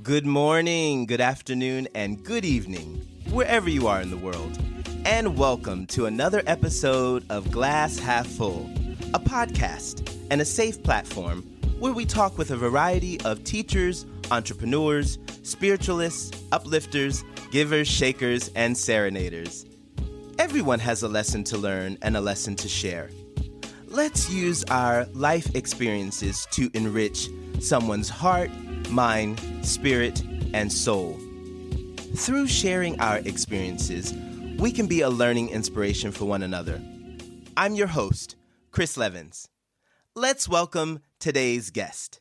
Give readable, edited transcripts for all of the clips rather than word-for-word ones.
Good morning, good afternoon, and good evening, wherever you are in the world. And welcome to another episode of Glass Half Full, a podcast and a safe platform where we talk with a variety of teachers, entrepreneurs, spiritualists, uplifters, givers, shakers, and serenaders. Everyone has a lesson to learn and a lesson to share. Let's use our life experiences to enrich someone's heart, mind, spirit, and soul. Through sharing our experiences, we can be a learning inspiration for one another. I'm your host, Chris Levins. Let's welcome today's guest.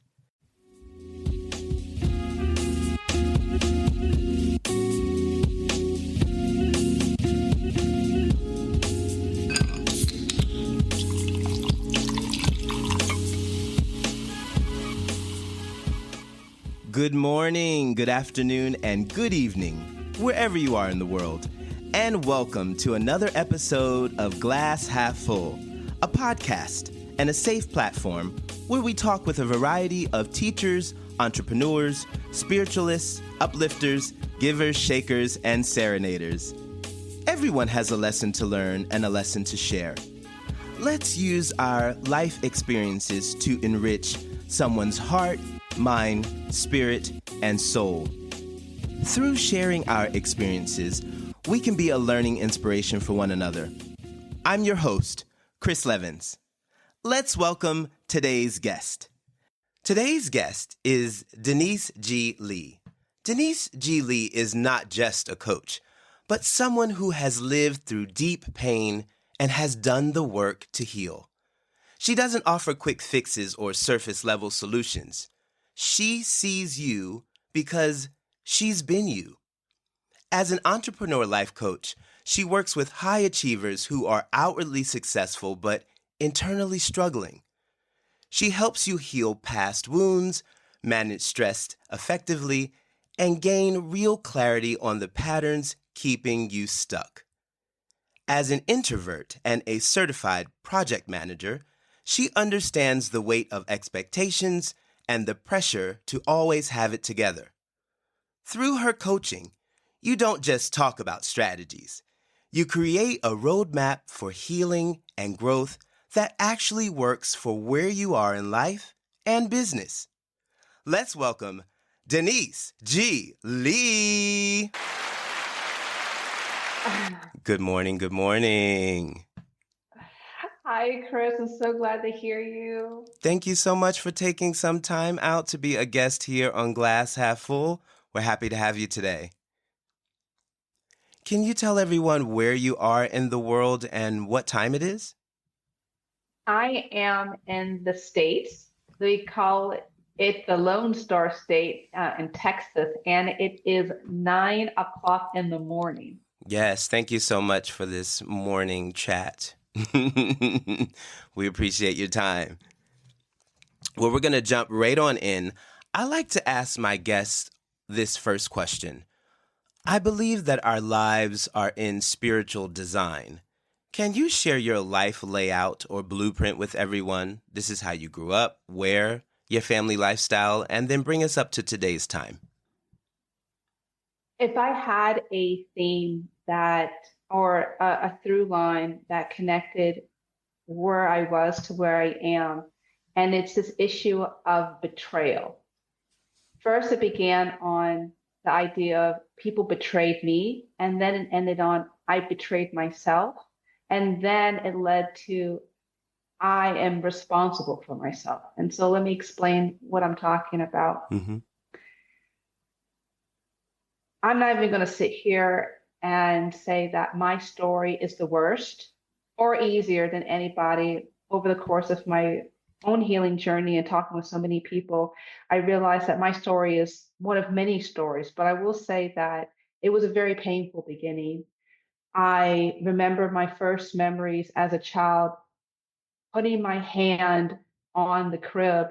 Good morning, good afternoon, and good evening, wherever you are in the world. And welcome to another episode of Glass Half Full, a podcast and a safe platform where we talk with a variety of teachers, entrepreneurs, spiritualists, uplifters, givers, shakers, and serenaders. Everyone has a lesson to learn and a lesson to share. Let's use our life experiences to enrich someone's heart, mind, spirit, and soul. Through sharing our experiences, we can be a learning inspiration for one another. I'm your host, Chris Levins. Let's welcome today's guest. Today's guest is Denise G. Lee. Denise G. Lee is not just a coach, but someone who has lived through deep pain and has done the work to heal. She doesn't offer quick fixes or surface-level solutions. She sees you because she's been you. As an entrepreneur life coach, she works with high achievers who are outwardly successful but internally struggling. She helps you heal past wounds, manage stress effectively, and gain real clarity on the patterns keeping you stuck. As an introvert and a certified project manager, she understands the weight of expectations and the pressure to always have it together. Through her coaching, you don't just talk about strategies. You create a roadmap for healing and growth that actually works for where you are in life and business. Let's welcome Denise G. Lee. Good morning, good morning. Hi, Chris. I'm so glad to hear you. Thank you so much for taking some time out to be a guest here on Glass Half Full. We're happy to have you today. Can you tell everyone where you are in the world and what time it is? I am in the States. They call it the Lone Star State in Texas, and it is 9 o'clock in the morning. Yes, thank you so much for this morning chat. We appreciate your time. Well, we're going to jump right on in. I like to ask my guests this first question. I believe that our lives are in spiritual design. Can you share your life layout or blueprint with everyone? This is how you grew up, where, your family lifestyle, and then bring us up to today's time. If I had a theme or a through line that connected where I was to where I am, and it's this issue of betrayal. First, it began on the idea of people betrayed me, and then it ended on I betrayed myself, and then it led to I am responsible for myself. And so let me explain what I'm talking about. Mm-hmm. I'm not even going to sit here and say that my story is the worst or easier than anybody. Over the course of my own healing journey and talking with so many people, I realized that my story is one of many stories, but I will say that it was a very painful beginning. I remember my first memories as a child, putting my hand on the crib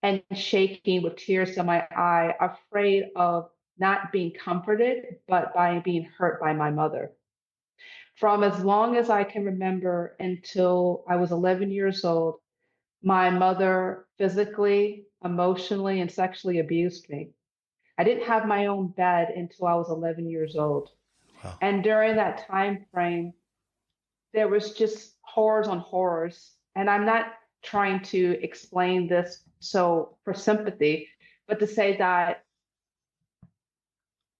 and shaking with tears in my eye, afraid of not being comforted, but by being hurt by my mother. From as long as I can remember until I was 11 years old, my mother physically, emotionally, and sexually abused me. I didn't have my own bed until I was 11 years old. Wow. And during that time frame, there was just horrors on horrors. And I'm not trying to explain this so for sympathy, but to say that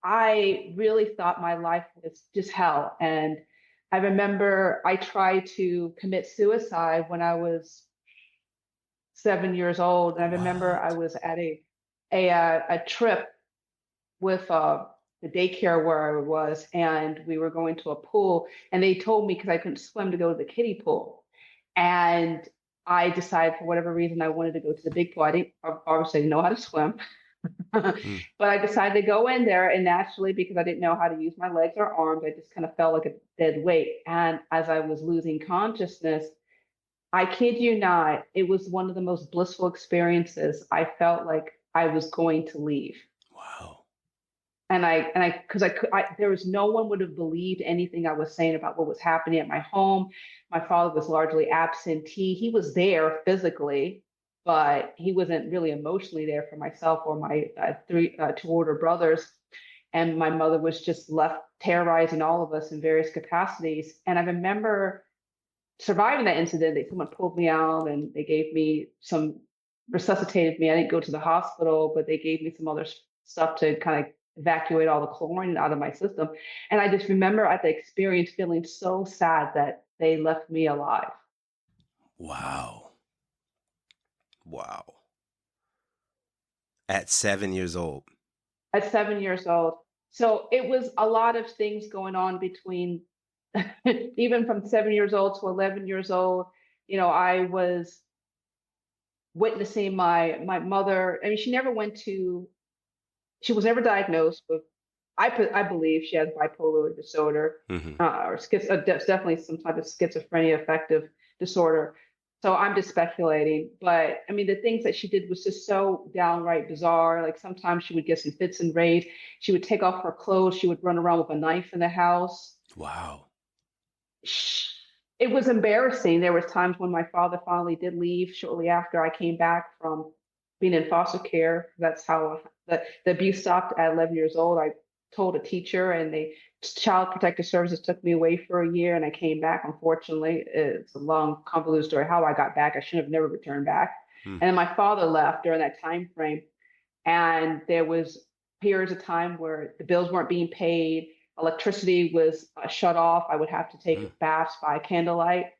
I really thought my life was just hell. And I remember I tried to commit suicide when I was 7 years old. And I remember I What? was at a trip with the daycare where I was, and we were going to a pool, and they told me because I couldn't swim to go to the kiddie pool, and I decided for whatever reason I wanted to go to the big pool. I didn't obviously know how to swim, but Mm. I decided to go in there, and naturally, because I didn't know how to use my legs or arms, I just kind of felt like a dead weight. And as I was losing consciousness, I kid you not, it was one of the most blissful experiences. I felt like I was going to leave. Wow. Because there was no one would have believed anything I was saying about what was happening at my home. My father was largely absentee. He was there physically, but he wasn't really emotionally there for myself or my two older brothers. And my mother was just left terrorizing all of us in various capacities. And I remember surviving that incident. Someone pulled me out and they gave me some resuscitated me. I didn't go to the hospital, but they gave me some other stuff to kind of evacuate all the chlorine out of my system. And I just remember at the experience feeling so sad that they left me alive. Wow. Wow. At 7 years old. At 7 years old. So it was a lot of things going on between even from 7 years old to 11 years old. I was witnessing my mother. I mean, she was never diagnosed with, I believe she has bipolar disorder, Hmm. or definitely some type of schizophrenia affective disorder. So I'm just speculating, but I mean, the things that she did was just so downright bizarre. Like sometimes she would get some fits and rage. She would take off her clothes. She would run around with a knife in the house. Wow. It was embarrassing. There was times when my father finally did leave shortly after I came back from being in foster care. That's how the abuse stopped at 11 years old. I told a teacher, and the Child Protective Services took me away for a year, and I came back. Unfortunately, it's a long, convoluted story how I got back. I should have never returned back. Mm. And then my father left during that time frame, and there was periods of time where the bills weren't being paid, electricity was shut off. I would have to Mm. take baths by candlelight.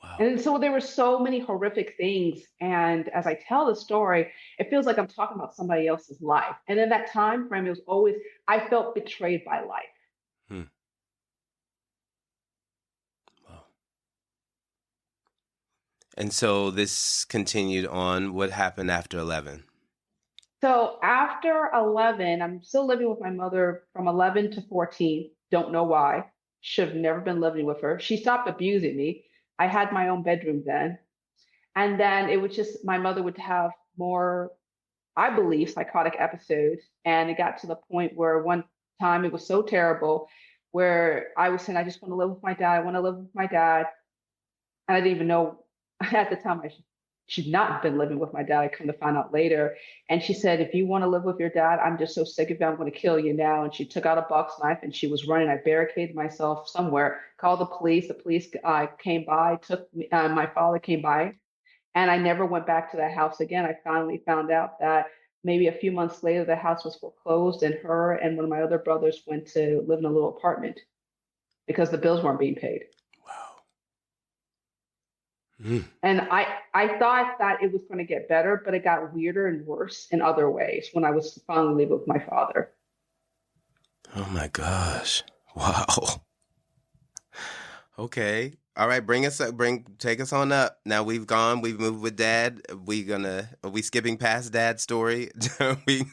Wow. And so there were so many horrific things. And as I tell the story, it feels like I'm talking about somebody else's life. And in that time frame, it was always, I felt betrayed by life. Mm. Wow. And so this continued on. What happened after 11? So after 11, I'm still living with my mother from 11 to 14. Don't know why. Should have never been living with her. She stopped abusing me. I had my own bedroom then. And then it was just my mother would have more, I believe, psychotic episodes. And it got to the point where one time it was so terrible where I was saying, I just want to live with my dad. I want to live with my dad. And I didn't even know at the time should not have been living with my dad. I come to find out later. And she said, if you want to live with your dad, I'm just so sick of you. I'm going to kill you now. And she took out a box knife and she was running. I barricaded myself somewhere, called the police. The police came by, took me, my father came by, and I never went back to that house again. I finally found out that maybe a few months later, the house was foreclosed, and her and one of my other brothers went to live in a little apartment because the bills weren't being paid. Wow. Mm. And I thought that it was going to get better, but it got weirder and worse in other ways when I was finally living with my father. Oh my gosh. Wow. Okay. All right. Take us on up. Now we've moved with dad. Are we skipping past dad's story? Are we?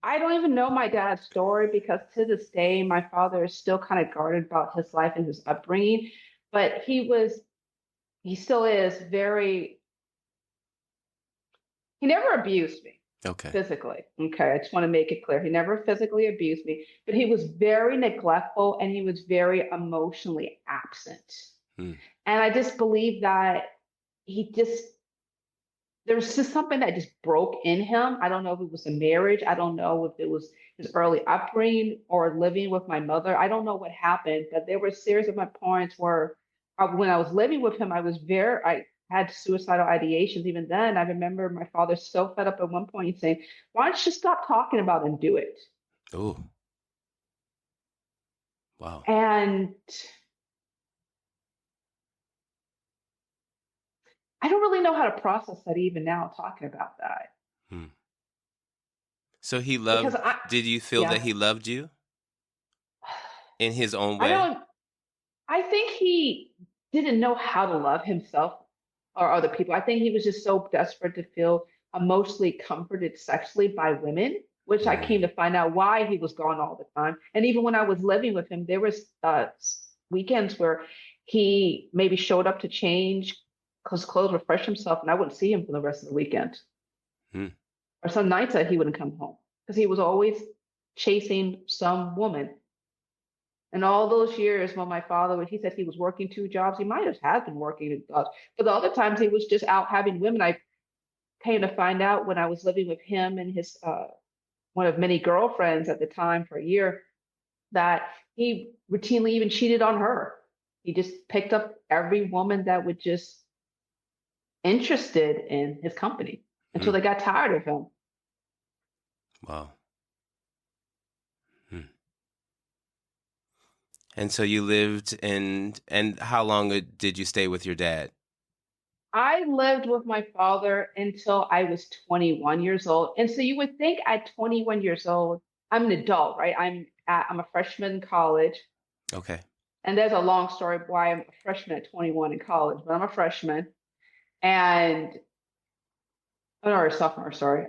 I don't even know my dad's story because to this day, my father is still kind of guarded about his life and his upbringing. But he still is he never abused me Okay. physically. Okay. I just want to make it clear. He never physically abused me, but he was very neglectful and he was very emotionally absent. Mm. And I just believe that he just there was just something that just broke in him. I don't know if it was a marriage. I don't know if it was his early upbringing or living with my mother. I don't know what happened, but there were a series of my points where when I was living with him, I had suicidal ideations. Even then, I remember my father so fed up at one point saying, "Why don't you stop talking about it and do it?" Oh, wow. And I don't really know how to process that even now talking about that. Hmm. So Because did you feel that yeah, he loved you in his own I way? don't, I think he didn't know how to love himself or other people. I think he was just so desperate to feel emotionally comforted sexually by women, which I came to Mm, find out why he was gone all the time. And even when I was living with him, there was weekends where he maybe showed up to change his clothes, refresh himself, and I wouldn't see him for the rest of the weekend. mm, Or some nights that he wouldn't come home because he was always chasing some woman. And all those years when my father, he said he was working two jobs, he might have been working, but the other times he was just out having women. I came to find out when I was living with him and his one of many girlfriends at the time for a year that he routinely even cheated on her. He just picked up every woman that would just interested in his company until mm. they got tired of him. Wow. Hmm. And so you lived and how long did you stay with your dad? I lived with my father until I was 21 years old. And so you would think at 21 years old, I'm an adult, right? I'm a freshman in college. Okay. And there's a long story why I'm a freshman at 21 in college, but I'm a freshman. And oh, no, a sophomore, sorry,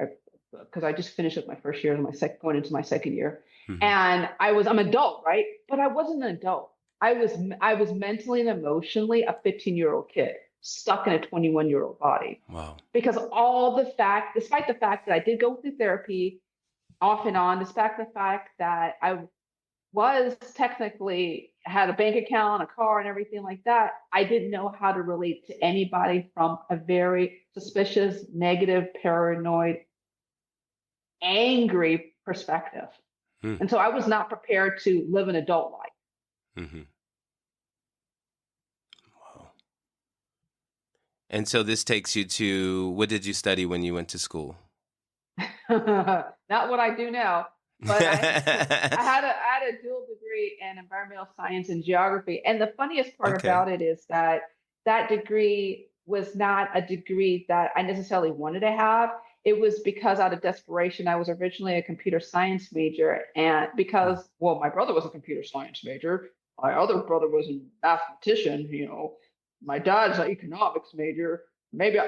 because I just finished up my first year, going into my second year. Hmm. And I'm adult, right? But I wasn't an adult. I was mentally and emotionally a 15-year-old kid stuck in a 21-year-old body Wow. because despite the fact that I did go through therapy off and on, despite the fact that I was technically had a bank account, a car, and everything like that, I didn't know how to relate to anybody from a very suspicious, negative, paranoid, angry perspective. Hmm. And so I was not prepared to live an adult life. Hmm. Wow. And so this takes you to what did you study when you went to school? Not what I do now, but I had a dual degree in environmental science and geography. And the funniest part Okay. about it is that that degree was not a degree that I necessarily wanted to have. It was because out of desperation, I was originally a computer science major. And Hmm. because, well, my brother was a computer science major, my other brother was a mathematician, my dad's an economics major. Maybe,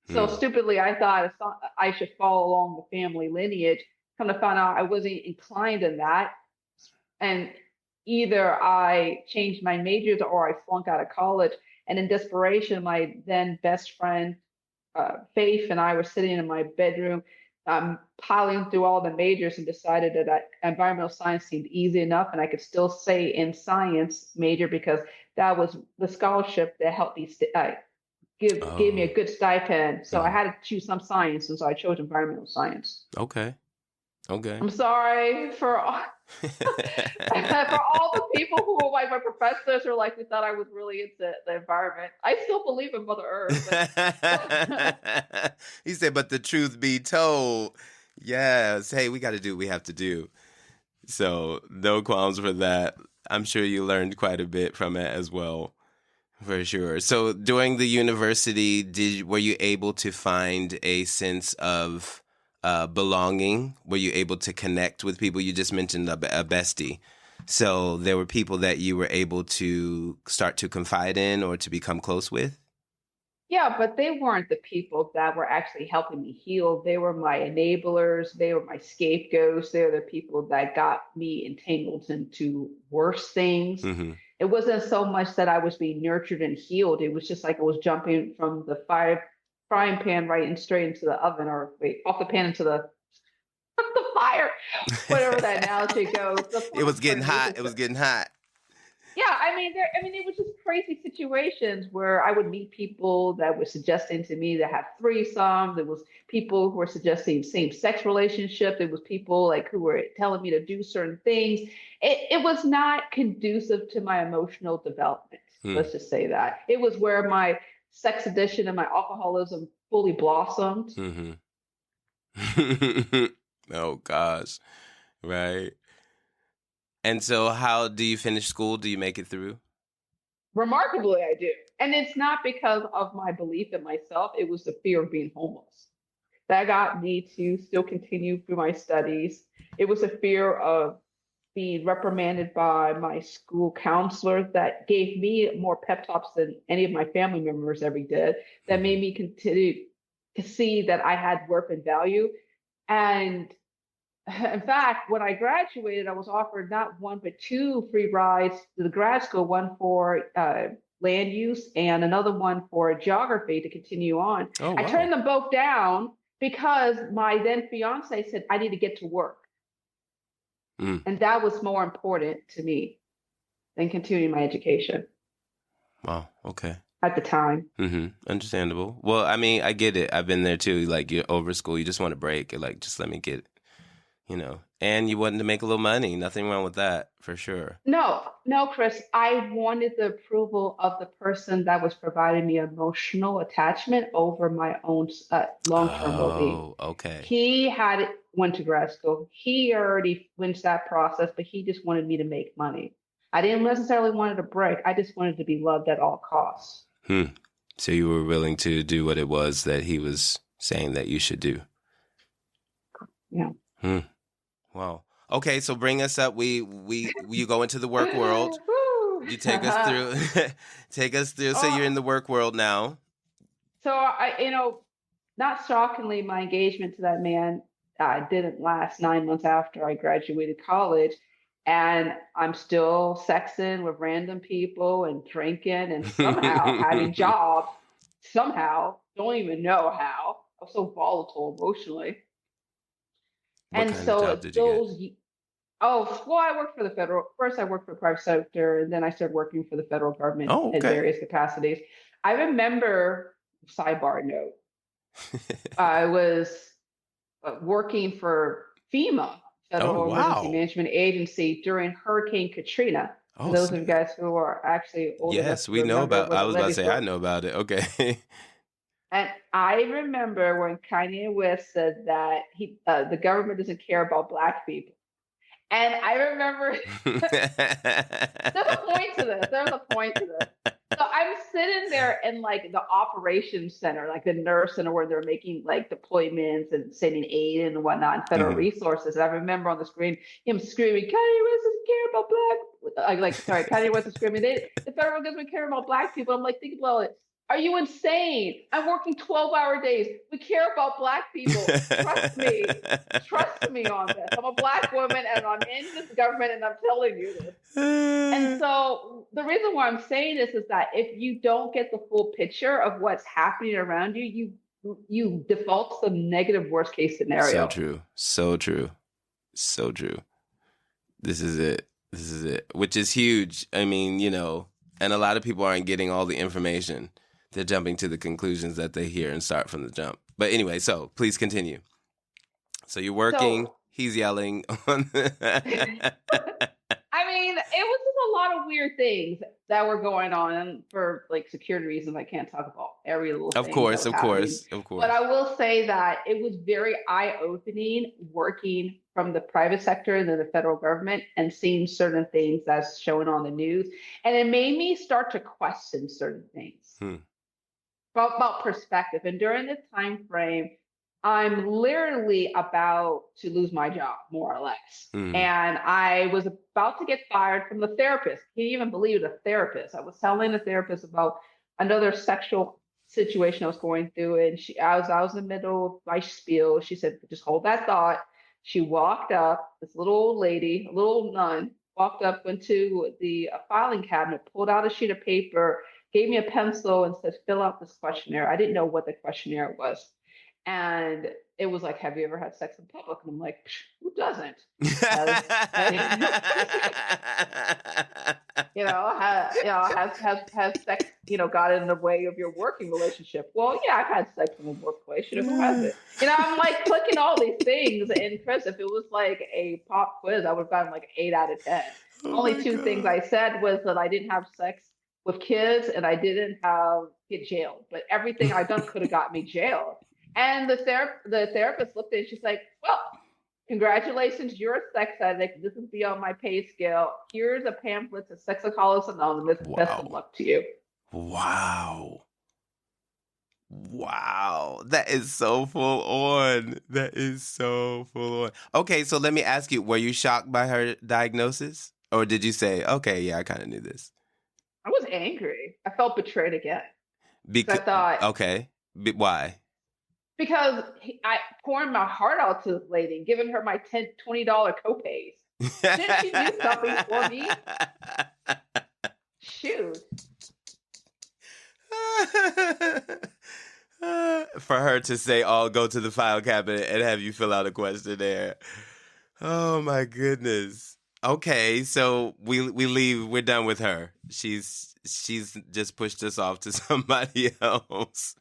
so Hmm. stupidly, I thought I should follow along the family lineage. Come to find out, I wasn't inclined in that, and either I changed my majors or I flunked out of college. And in desperation, my then best friend Faith and I were sitting in my bedroom, piling through all the majors, and decided that environmental science seemed easy enough, and I could still say in science major because that was the scholarship that helped me gave me Oh. a good stipend. So I Hmm. had to choose some science, and so I chose environmental science. Okay. Okay. I'm sorry for all, for all the people who were like my professors or like who thought I was really into the environment. I still believe in Mother Earth, but He said, but the truth be told, yes, hey, we got to do what we have to do. So no qualms for that. I'm sure you learned quite a bit from it as well, for sure. So during the university, were you able to find a sense of belonging? Were you able to connect with people? You just mentioned a bestie. So there were people that you were able to start to confide in or to become close with? yeah, but they weren't the people that were actually helping me heal. They were my enablers. They were my scapegoats. They were the people that got me entangled into worse things. Mm-hmm. It wasn't so much that I was being nurtured and healed. It was just like I was jumping from the frying pan right and straight into the oven, or wait, off the pan into the the fire, whatever that analogy goes. The It funny was getting part is hot. is It was that getting hot. Yeah, it was just crazy situations where I would meet people that were suggesting to me to have threesomes. There was people who were suggesting same-sex relationship. There was people like who were telling me to do certain things. It was not conducive to my emotional development. Hmm. Let's just say that. It was where my sex addiction and my alcoholism fully blossomed. Mm-hmm. Oh gosh. Right. And so how do you finish school? Do you make it through? Remarkably, I do. And it's not because of my belief in myself, it was the fear of being homeless. That got me to still continue through my studies. It was a fear of being reprimanded by my school counselor that gave me more pep talks than any of my family members ever did, that Mm-hmm. made me continue to see that I had worth and value. And in fact, when I graduated, I was offered not one, but two free rides to the grad school, one for land use and another one for geography to continue on. Oh I wow. turned them both down because my then fiance said, I need to get to work. Mm. And that was more important to me than continuing my education Wow. Okay. at the time. Mm-hmm. Understandable. Well, I mean, I get it. I've been there too. Like you're over school, you just want to break. You're like, just let me get, and you wanted to make a little money. Nothing wrong with that, for sure. No, no, Chris. I wanted the approval of the person that was providing me emotional attachment over my own long-term well-being. Oh, okay. He had went to grad school. He already went that process, but he just wanted me to make money. I didn't necessarily want to break. I just wanted to be loved at all costs. Hmm. So you were willing to do what it was that he was saying that you should do. Yeah. Hmm. Wow. Okay, so bring us up. You go into the work world. You take us through. Take us through. So you're in the work world now. So not shockingly, my engagement to that man didn't last 9 months after I graduated college. And I'm still sexing with random people and drinking and somehow having jobs. Somehow, don't even know how. I'm so volatile emotionally. What And kind of so job it's did you get? well, I worked for the first I worked for the private sector, and then I started working for the federal government Oh, in okay. various capacities. I remember, sidebar note, I was working for FEMA, Oh, Federal Emergency wow. Management Agency, during Hurricane Katrina. For Oh, those of you snap. guys who are actually old enough Yes, to we know remember about. when I the was about to levees say I were. know about it. Okay. And I remember when Kanye West said that the government doesn't care about Black people. And I remember there's a point to this. There's a point to this. So I'm sitting there in like the operations center, like the nurse center where they're making like deployments and sending aid and whatnot and federal Mhm. resources. And I remember on the screen him screaming, Kanye West doesn't care about black. Sorry, Kanye West is screaming, the federal government care about black people. I'm like, think about it. Are you insane? I'm working 12-hour days. We care about black people. Trust me. Trust me on this. I'm a black woman and I'm in this government and I'm telling you this. And so the reason why I'm saying this is that if you don't get the full picture of what's happening around you, you default to the negative worst case So scenario. true. So true. So true. This is it. This is it. Which is huge. I mean, and a lot of people aren't getting all the information. They're jumping to the conclusions that they hear and start from the jump. But anyway, so please continue. So you're working, So he's yelling on it was just a lot of weird things that were going on, and for like security reasons, I can't talk about every little Of thing that course, was of happening. course, of But course. I will say that it was very eye-opening working from the private sector and then the federal government and seeing certain things that's shown on the news. And it made me start to question certain things Hmm. about perspective. And during this time frame, I'm literally about to lose my job, more or less. Hmm. And I was about to get fired from the therapist. Can you even believe it? A therapist. I was telling the therapist about another sexual situation I was going through, and I was in the middle of my spiel. She said, "Just hold that thought." She walked up. This little old lady, a little nun, walked up, went to the filing cabinet, pulled out a sheet of paper, gave me a pencil, and said, "Fill out this questionnaire." I didn't know what the questionnaire was. And it was like, "Have you ever had sex in public?" And I'm like, who doesn't? As, Has sex, got in the way of your working relationship? Well, yeah, I've had sex in the workplace. Who hasn't? I'm like clicking all these things. And Chris, if it was like a pop quiz, I would have gotten like 8 out of 10. Oh Only my two things God. I said was that I didn't have sex with kids and I didn't get jailed. But everything I've done could have got me jailed. And the therapist looked at it and she's like, well, congratulations, you're a sex addict. This is beyond my pay scale. Here's a pamphlet to Sex Alcoholics Anonymous. Best of Wow. luck to you. Wow. Wow. That is so full on. That is so full on. Okay, so let me ask you, were you shocked by her diagnosis? Or did you say, okay, yeah, I kind of knew this? I was angry. I felt betrayed again. Because, I thought, okay, why? because I pouring my heart out to this lady, giving her my $20 copays. Shouldn't she do something for me? Shoot. For her to say, "Oh, go to the file cabinet and have you fill out a questionnaire." Oh my goodness. Okay, so we leave. We're done with her. She's just pushed us off to somebody else.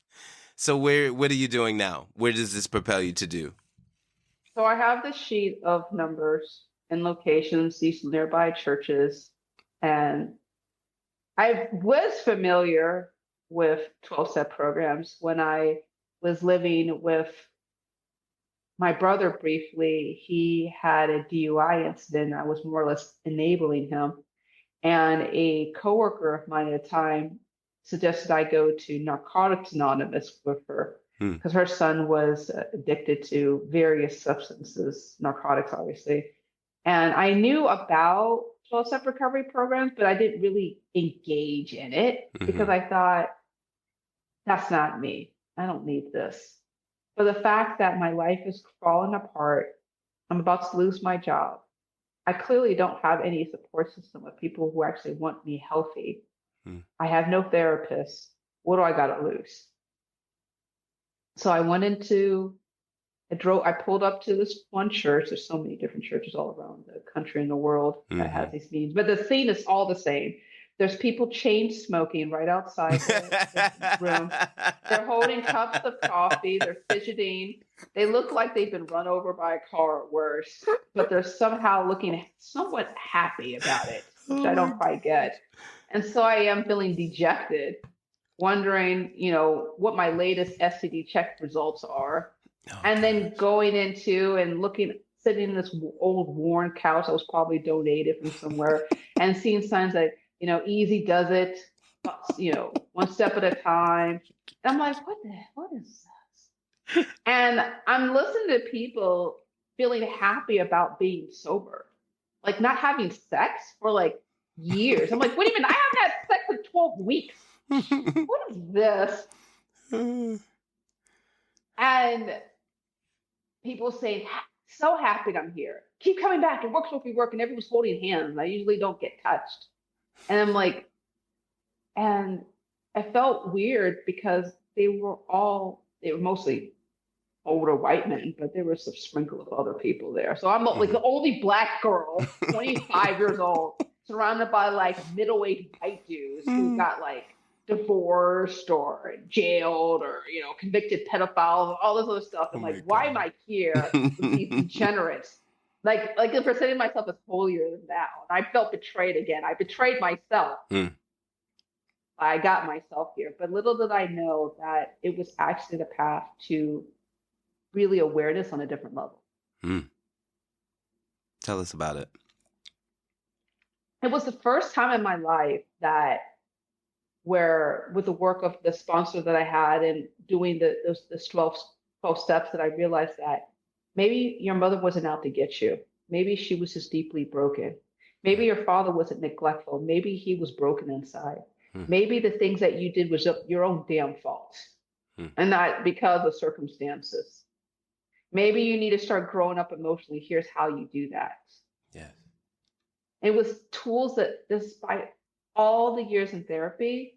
So what are you doing now? Where does this propel you to do? So I have this sheet of numbers and locations, these nearby churches, and I was familiar with 12-step programs when I was living with my brother briefly. He had a DUI incident. I was more or less enabling him. And a coworker of mine at the time suggested I go to Narcotics Anonymous with her Hmm. because her son was addicted to various substances, narcotics, obviously. And I knew about 12-step recovery programs, but I didn't really engage in it because Mm-hmm. I thought, that's not me. I don't need this. But the fact that my life is falling apart, I'm about to lose my job. I clearly don't have any support system of people who actually want me healthy. Hmm. I have no therapist. What do I got to lose? So I pulled up to this one church. There's so many different churches all around the country and the world that Mm-hmm. has these meetings, but the scene is all the same. There's people chain smoking right outside the room. They're holding cups of coffee. They're fidgeting. They look like they've been run over by a car or worse, but they're somehow looking somewhat happy about it, which Oh I my don't quite gosh. get. And so I am feeling dejected, wondering, what my latest STD check results are. Oh And then gosh. going into and sitting in this old worn couch that was probably donated from somewhere and seeing signs like, easy does it, one step at a time. And I'm like, what is this? And I'm listening to people feeling happy about being sober, like not having sex for like years. I'm like, what do you mean? I haven't had sex in 12 weeks. What is this? And people saying, so happy that I'm here. Keep coming back. It works with me work. And everyone's holding hands. I usually don't get touched. And I'm like, and I felt weird because they were mostly older white men, but there was a sprinkle of other people there. So I'm like Mhm. the only black girl, 25 years old, surrounded by like middle-aged white dudes who got like divorced or jailed or convicted pedophiles, all this other stuff. Oh And like, my why am I here with these God. degenerates? Like presenting myself as holier than thou. And I felt betrayed again. I betrayed myself. Mm, I got myself here. But little did I know that it was actually the path to really awareness on a different level. mm. Tell us about it. It was the first time in my life that where with the work of the sponsor that I had and doing those 12 steps that I realized that maybe your mother wasn't out to get you. Maybe she was just deeply broken. Maybe Mm, your father wasn't neglectful. Maybe he was broken inside. mm, Maybe the things that you did was your own damn fault mm. and not because of circumstances. Maybe you need to start growing up emotionally. Here's how you do that. Yes. It was tools that, despite all the years in therapy,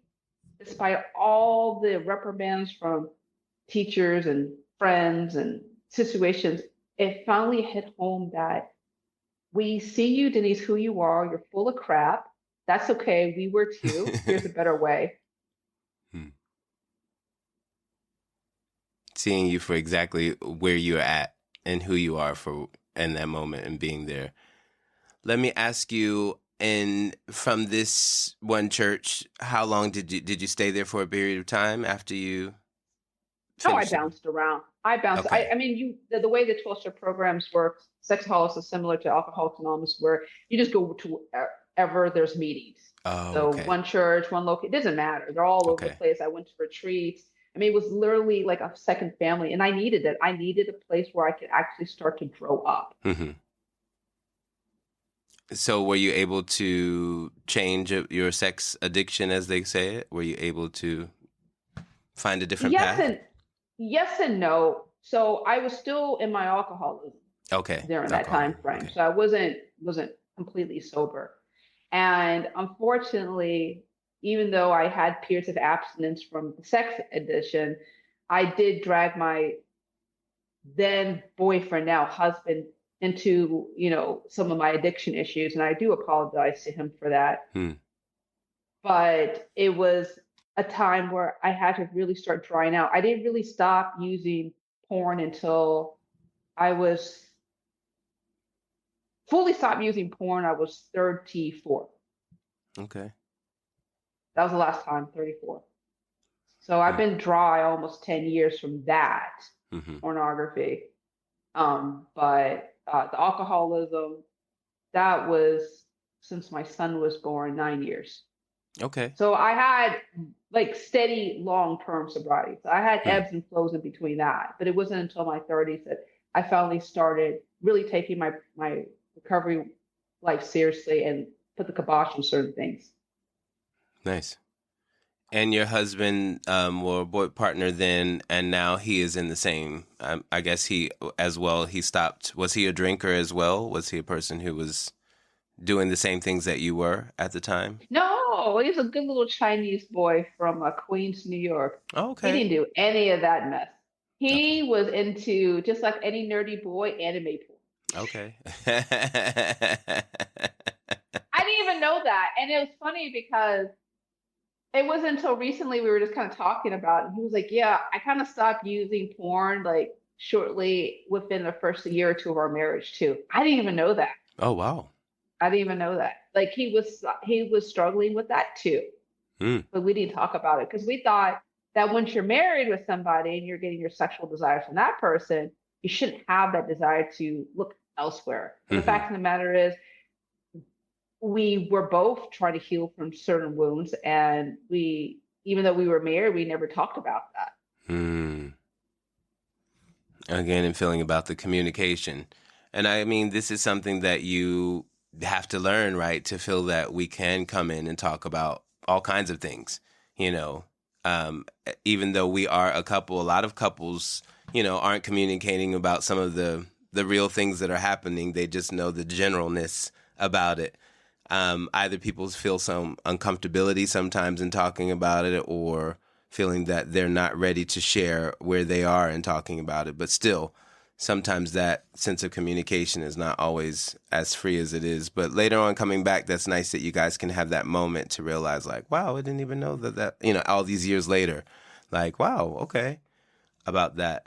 despite all the reprimands from teachers and friends and situations, it finally hit home that we see you, Denise, who you are. You're full of crap. That's okay. We were too. Here's a better way. Hmm. Seeing you for exactly where you're at and who you are for in that moment and being there. Let me ask you, and from this one church, how long did you stay there for a period of time after you Oh, I finished it? bounced around. I bounced. Okay. I mean, the way the 12-step programs work, Sexaholics is similar to Alcoholics Anonymous, where you just go to ever there's meetings. Oh, So okay. one church, one location, it doesn't matter. They're all over the Okay. place. I went to retreats. I mean, it was literally like a second family, and I needed it. I needed a place where I could actually start to grow up. Hmm. So were you able to change your sex addiction, as they say it? Were you able to find a different Yes path? and yes and no. So I was still in my alcoholism Okay. during that time Alcoholism. frame. Okay. So I wasn't completely sober. And unfortunately, even though I had periods of abstinence from the sex addiction, I did drag my then boyfriend, now husband, into, some of my addiction issues. And I do apologize to him for that. Hmm. But it was a time where I had to really start drying out. I didn't really stop using porn until I was fully stopped using porn. I was 34. Okay. That was the last time, 34. So I've Hmm. been dry almost 10 years from that Hmm. pornography. But the alcoholism, that was since my son was born, 9 years. Okay. So I had like steady long-term sobriety. So I had Hmm. ebbs and flows in between that, but it wasn't until my 30s that I finally started really taking my recovery life seriously and put the kibosh on certain things. Nice. And your husband, or boy partner then, and now he is in the same. I guess he as well. He stopped. Was he a drinker as well? Was he a person who was doing the same things that you were at the time? No, he's a good little Chinese boy from Queens, New York. Oh, He okay. didn't do any of that mess. Okay. He was into, just like any nerdy boy, anime porn. Okay. I didn't even know that. And it was funny because it wasn't until recently we were just kind of talking about it. And he was like, yeah, I kind of stopped using porn like shortly within the first year or two of our marriage too. I didn't even know that. Oh, wow. I didn't even know that. Like he was struggling with that too. Mm. But we didn't talk about it because we thought that once you're married with somebody and you're getting your sexual desires from that person, you shouldn't have that desire to look elsewhere. But the Hmm. fact of the matter is, we were both trying to heal from certain wounds, and even though we were married, we never talked about that. Mm. Again, and feeling about the communication. And I mean, this is something that you have to learn, right? To feel that we can come in and talk about all kinds of things, you know. Even though we are a couple, a lot of couples, aren't communicating about some of the real things that are happening. They just know the generalness about it. Either people feel some uncomfortability sometimes in talking about it, or feeling that they're not ready to share where they are in talking about it. But still, sometimes that sense of communication is not always as free as it is. But later on, coming back, that's nice that you guys can have that moment to realize, like, wow, I didn't even know that, all these years later, like, wow, okay, about that.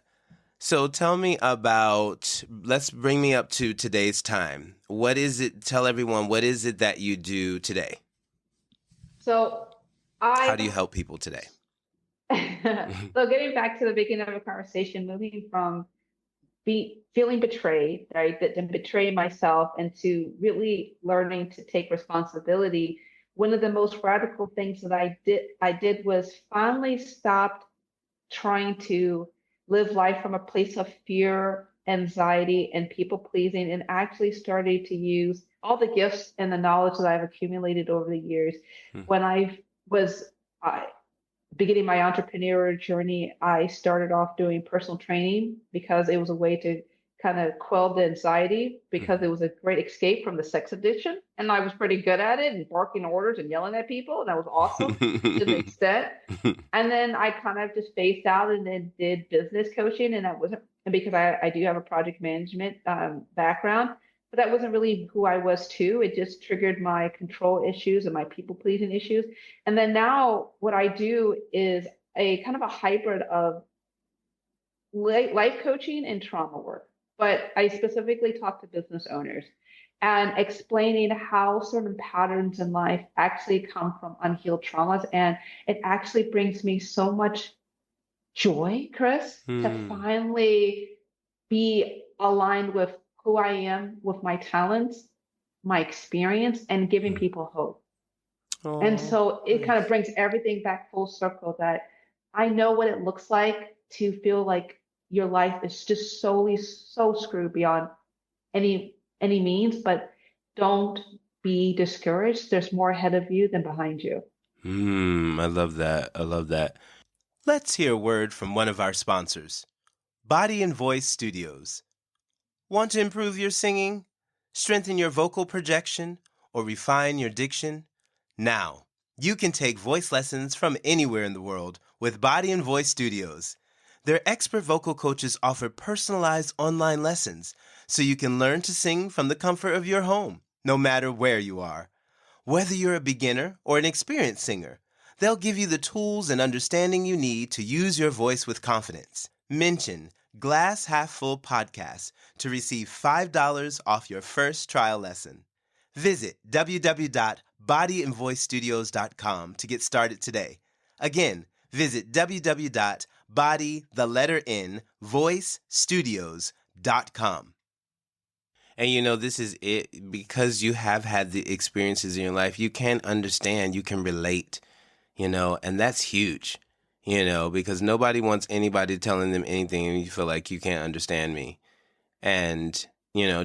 So tell me about, let's bring me up to today's time. What is it? Tell everyone, what is it that you do today? So How I, do you help people today? so getting back to the beginning of the conversation, moving from feeling betrayed, right, that then betraying myself, into really learning to take responsibility. One of the most radical things that I did was finally stopped trying to live life from a place of fear, anxiety, and people pleasing, and actually started to use all the gifts and the knowledge that I've accumulated over the years. When I was uh, beginning my entrepreneurial journey, I started off doing personal training because it was a way to kind of quell the anxiety, because it was a great escape from the sex addiction. And I was pretty good at it, and barking orders and yelling at people. And that was awesome to the extent. And then I kind of just phased out and then did business coaching. And that wasn't, and because I do have a project management background, but that wasn't really who I was too. It just triggered my control issues and my people pleasing issues. And then now what I do is a kind of a hybrid of life coaching and trauma work. But I specifically talk to business owners and explaining how certain patterns in life actually come from unhealed traumas. And it actually brings me so much joy, Chris, to Hmm. finally be aligned with who I am, with my talents, my experience, and giving people hope. And Oh, so it kind of nice. brings everything back full circle that I know what it looks like to feel like your life is just solely so screwed beyond any means, but don't be discouraged. There's more ahead of you than behind you. I love that. I love that. Let's hear a word from one of our sponsors, Body and Voice Studios. Want to improve your singing, strengthen your vocal projection, or refine your diction? Now, you can take voice lessons from anywhere in the world with Body and Voice Studios. Their expert vocal coaches offer personalized online lessons so you can learn to sing from the comfort of your home, no matter where you are. Whether you're a beginner or an experienced singer, they'll give you the tools and understanding you need to use your voice with confidence. Mention Glass Half Full Podcast to receive $5 off your first trial lesson. Visit www.bodyandvoicestudios.com to get started today. Again, visit www.voicestudios.com. And this is it because you have had the experiences in your life. You can understand, you can relate, and that's huge, because nobody wants anybody telling them anything and you feel like you can't understand me. And,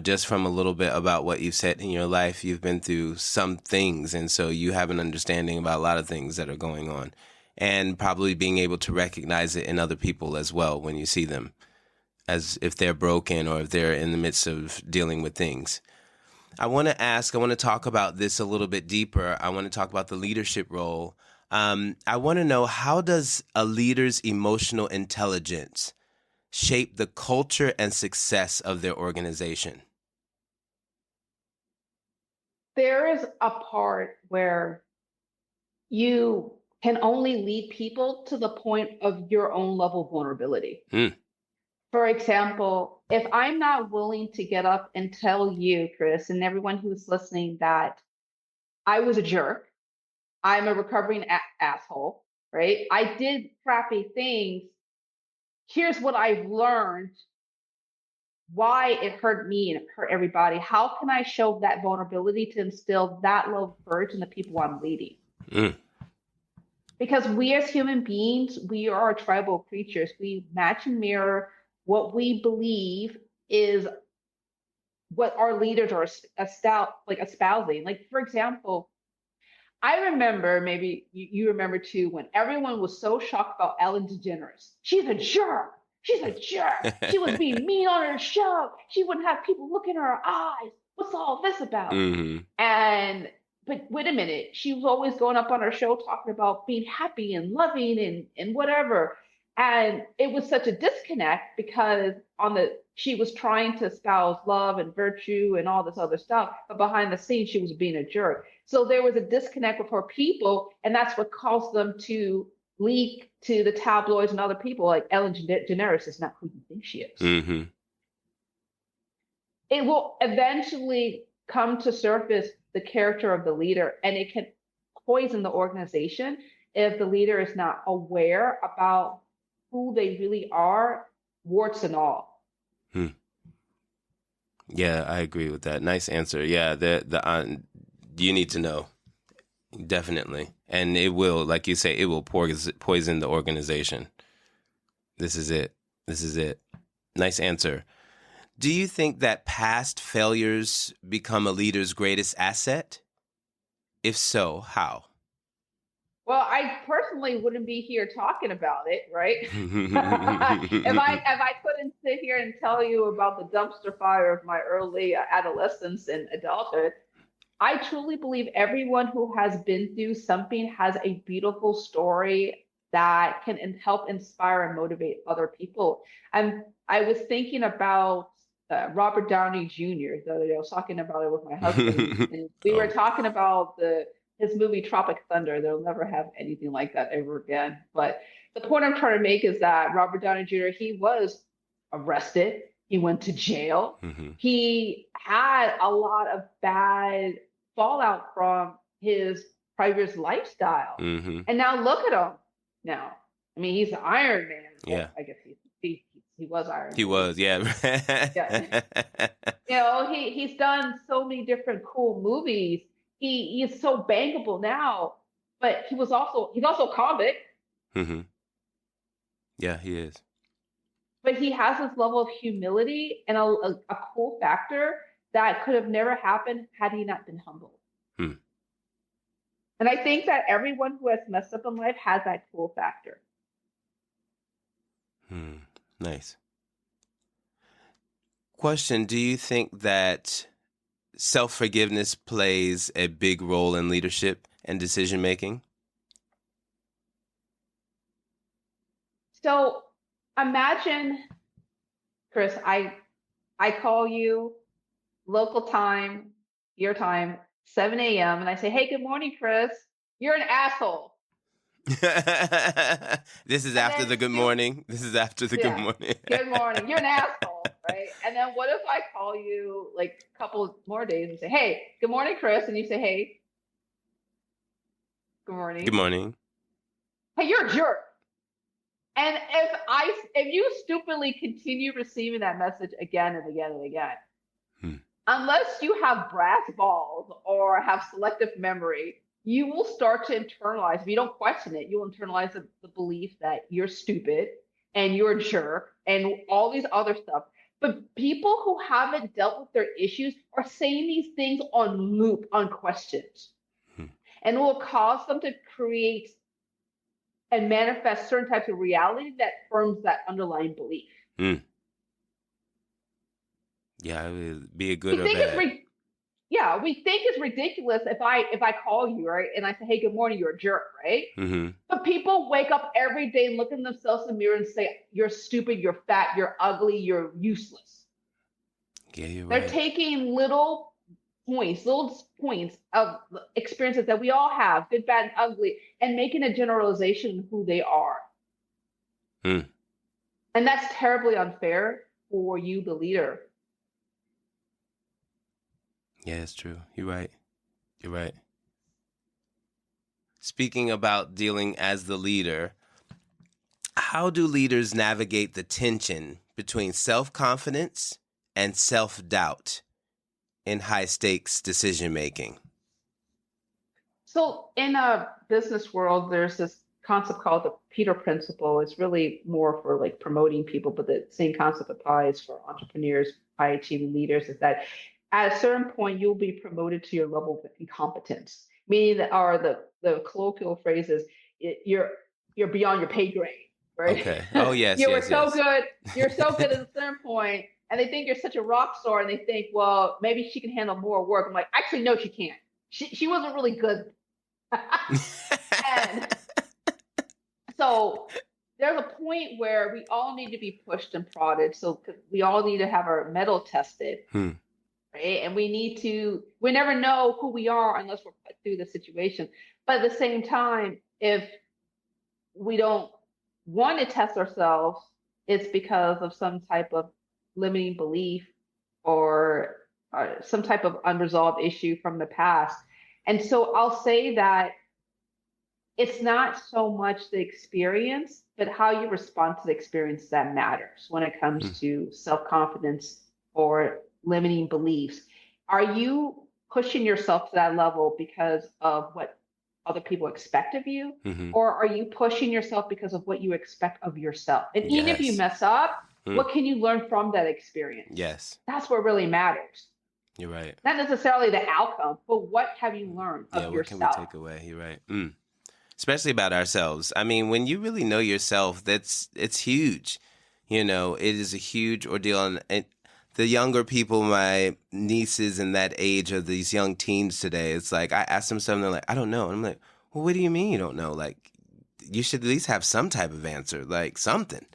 just from a little bit about what you've said in your life, you've been through some things. And so you have an understanding about a lot of things that are going on and probably being able to recognize it in other people as well when you see them, as if they're broken or if they're in the midst of dealing with things. I want to talk about this a little bit deeper. I want to talk about the leadership role. I want to know, how does a leader's emotional intelligence shape the culture and success of their organization? There is a part where you can only lead people to the point of your own level of vulnerability. Mm, For example, if I'm not willing to get up and tell you, Chris, and everyone who's listening that I was a jerk, I'm a recovering asshole, right? I did crappy things. Here's what I've learned, why it hurt me and it hurt everybody. How can I show that vulnerability to instill that level of courage in the people I'm leading? mm, Because we as human beings, we are tribal creatures. We match and mirror what we believe is what our leaders are espousing. Like, for example, I remember, maybe you remember too, when everyone was so shocked about Ellen DeGeneres. She's a jerk. She's a jerk. She was being mean on her show. She wouldn't have people look in her eyes. What's all this about? mm-hmm. And but wait a minute, she was always going up on her show talking about being happy and loving and whatever. And it was such a disconnect because on the she was trying to espouse love and virtue and all this other stuff, but behind the scenes she was being a jerk. So there was a disconnect with her people, and that's what caused them to leak to the tabloids and other people like Ellen DeGeneres is not who you think she is. Mm-hmm. It will eventually come to surface the character of the leader, and it can poison the organization if the leader is not aware about who they really are, warts and all. Hmm. Yeah, I agree with that. Nice answer. Yeah, you need to know, definitely, and it will, like you say, it will poison the organization. This is it. This is it. Nice answer. Do you think that past failures become a leader's greatest asset? If so, how? Well, I personally wouldn't be here talking about it, right? If I couldn't sit here and tell you about the dumpster fire of my early adolescence and adulthood, I truly believe everyone who has been through something has a beautiful story that can help inspire and motivate other people. And I was thinking about Robert Downey Jr. The other day. I was talking about it with my husband, and we were Oh. talking about his movie Tropic Thunder. They'll never have anything like that ever again. But the point I'm trying to make is that Robert Downey Jr. he was arrested. He went to jail. Mm-hmm. He had a lot of bad fallout from his previous lifestyle. Mm-hmm. And now look at him now. I mean, he's the Iron Man. Yeah. I guess he was Iron Man. He was, yeah. Yeah. You know, he's done so many different cool movies. He is so bankable now, but he's also a comic. Mm-hmm. Yeah, he is. But he has this level of humility and a cool factor that could have never happened had he not been humble. Hmm. And I think that everyone who has messed up in life has that cool factor. Nice. Question, do you think that self-forgiveness plays a big role in leadership and decision-making? So imagine, Chris, I call you local time, your time, 7 a.m. and I say, hey, good morning, Chris. You're an asshole. This is after the good morning. This is after the good morning. Good morning. You're an asshole, right? And then what if I call you like a couple more days and say, hey, good morning, Chris. And you say, hey, good morning. Good morning. Hey, you're a jerk. And if you stupidly continue receiving that message again and again and again, unless you have brass balls or have selective memory, you will start to internalize. If you don't question it, you'll internalize the belief that you're stupid and you're a jerk and all these other stuff. But people who haven't dealt with their issues are saying these things on loop, unquestioned. And it will cause them to create and manifest certain types of reality that forms that underlying belief. Yeah, it would be a good or bad. We think it's ridiculous if I call you, right, and I say, hey, good morning, you're a jerk, right? Mm-hmm. But people wake up every day and look at themselves in the mirror and say, you're stupid, you're fat, you're ugly, you're useless. Yeah, you're right. They're taking little points of experiences that we all have, good, bad, and ugly, and making a generalization of who they are. And that's terribly unfair for you, the leader. Yeah, it's true. You're right. You're right. Speaking about dealing as the leader, how do leaders navigate the tension between self-confidence and self-doubt in high-stakes decision-making? So in a business world, there's this concept called the Peter Principle. It's really more for like promoting people, but the same concept applies for entrepreneurs, high-achieving leaders, is that at a certain point, you'll be promoted to your level of incompetence, meaning that, or the colloquial phrase is, you're beyond your pay grade, right? Okay. Oh, yes, You're so good at a certain point, and they think you're such a rock star, and they think, well, maybe she can handle more work. I'm like, actually, no, she can't. She wasn't really good. And so there's a point where we all need to be pushed and prodded. So we all need to have our mettle tested. Right? And we never know who we are unless we're put through the situation. But at the same time, if we don't want to test ourselves, it's because of some type of limiting belief or some type of unresolved issue from the past. And so I'll say that it's not so much the experience, but how you respond to the experience that matters when it comes to self-confidence or limiting beliefs. Are you pushing yourself to that level because of what other people expect of you? Or are you pushing yourself because of what you expect of yourself? And even if you mess up, what can you learn from that experience? Yes. That's what really matters. You're right. Not necessarily the outcome, but what have you learned of yourself? What can we take away? You're right. Especially about ourselves. I mean, when you really know yourself, it's huge. You know, it is a huge ordeal. And the younger people, my nieces in that age of these young teens today, it's like I ask them something, they're like, I don't know. And I'm like, well, what do you mean you don't know? Like, you should at least have some type of answer, like something,